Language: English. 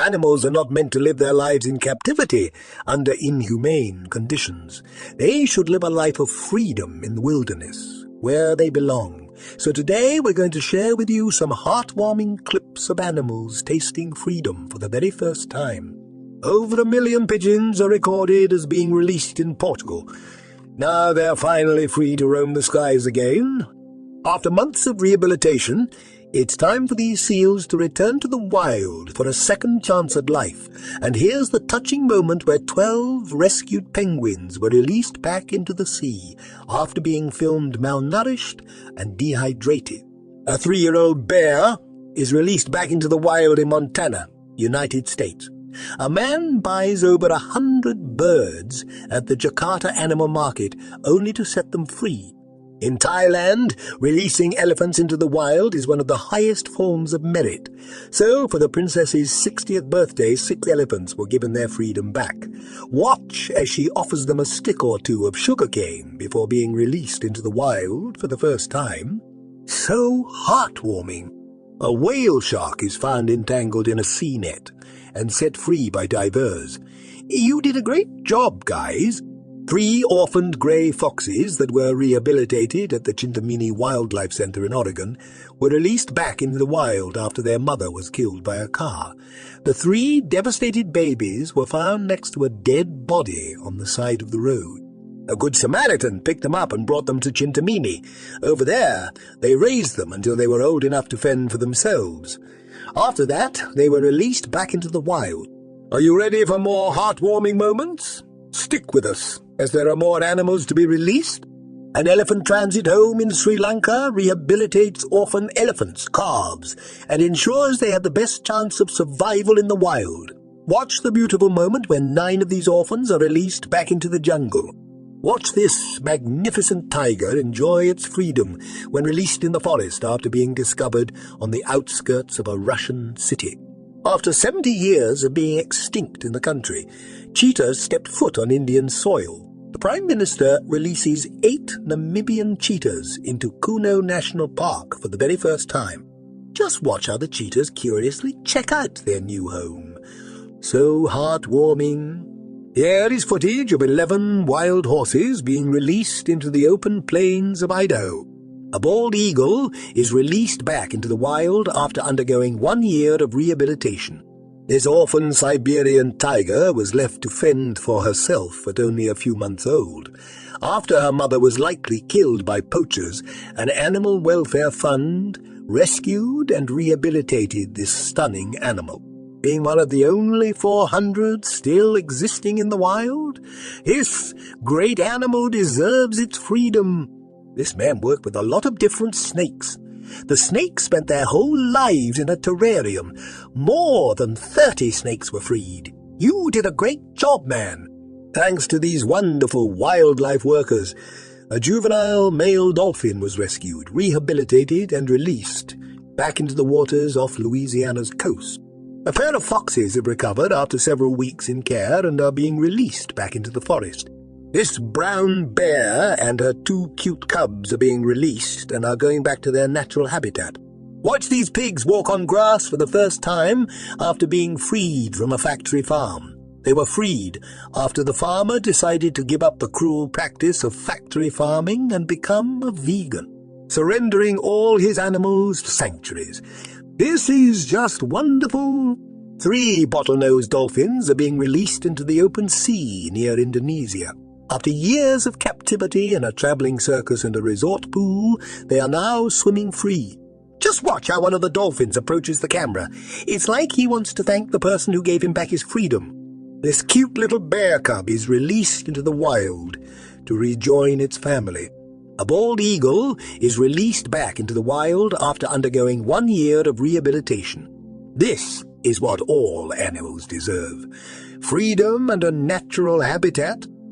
Animals are not meant to live their lives in captivity under inhumane conditions. They should live a life of freedom in the wilderness, where they belong. So today we're going to share with you some heartwarming clips of animals tasting freedom for the very first time. Over 1 million pigeons are recorded as being released in Portugal. Now they're finally free to roam the skies again. After months of rehabilitation, it's time for these seals to return to the wild for a second chance at life. And here's the touching moment where 12 rescued penguins were released back into the sea after being filmed malnourished and dehydrated. A 3-year-old bear is released back into the wild in Montana, United States. A man buys over 100 birds at the Jakarta Animal Market only to set them free. In Thailand, releasing elephants into the wild is one of the highest forms of merit. So, for the princess's 60th birthday, 6 elephants were given their freedom back. Watch as she offers them a stick or two of sugarcane before being released into the wild for the first time. So heartwarming. A whale shark is found entangled in a sea net and set free by divers. You did a great job, guys. 3 orphaned grey foxes that were rehabilitated at the Chintamini Wildlife Center in Oregon were released back into the wild after their mother was killed by a car. The 3 devastated babies were found next to a dead body on the side of the road. A good Samaritan picked them up and brought them to Chintamini. Over there, they raised them until they were old enough to fend for themselves. After that, they were released back into the wild. Are you ready for more heartwarming moments? Stick with us, as there are more animals to be released. An elephant transit home in Sri Lanka rehabilitates orphan elephants, calves, and ensures they have the best chance of survival in the wild. Watch the beautiful moment when 9 of these orphans are released back into the jungle. Watch this magnificent tiger enjoy its freedom when released in the forest after being discovered on the outskirts of a Russian city. After 70 years of being extinct in the country, cheetahs stepped foot on Indian soil. The Prime Minister releases 8 Namibian cheetahs into Kuno National Park for the very first time. Just watch how the cheetahs curiously check out their new home. So heartwarming. Here is footage of 11 wild horses being released into the open plains of Idaho. A bald eagle is released back into the wild after undergoing 1 year of rehabilitation. This orphan Siberian tiger was left to fend for herself at only a few months old. After her mother was likely killed by poachers, an animal welfare fund rescued and rehabilitated this stunning animal. Being one of the only 400 still existing in the wild, this great animal deserves its freedom. This man worked with a lot of different snakes. The snakes spent their whole lives in a terrarium. More than 30 snakes were freed. You did a great job, man. Thanks to these wonderful wildlife workers, a juvenile male dolphin was rescued, rehabilitated, and released back into the waters off Louisiana's coast. A pair of foxes have recovered after several weeks in care and are being released back into the forest. This brown bear and her 2 cute cubs are being released and are going back to their natural habitat. Watch these pigs walk on grass for the first time after being freed from a factory farm. They were freed after the farmer decided to give up the cruel practice of factory farming and become a vegan, surrendering all his animals to sanctuaries. This is just wonderful. 3 bottlenose dolphins are being released into the open sea near Indonesia. After years of captivity in a traveling circus and a resort pool, they are now swimming free. Just watch how one of the dolphins approaches the camera. It's like he wants to thank the person who gave him back his freedom. This cute little bear cub is released into the wild to rejoin its family. A bald eagle is released back into the wild after undergoing 1 year of rehabilitation. This is what all animals deserve: freedom and a natural habitat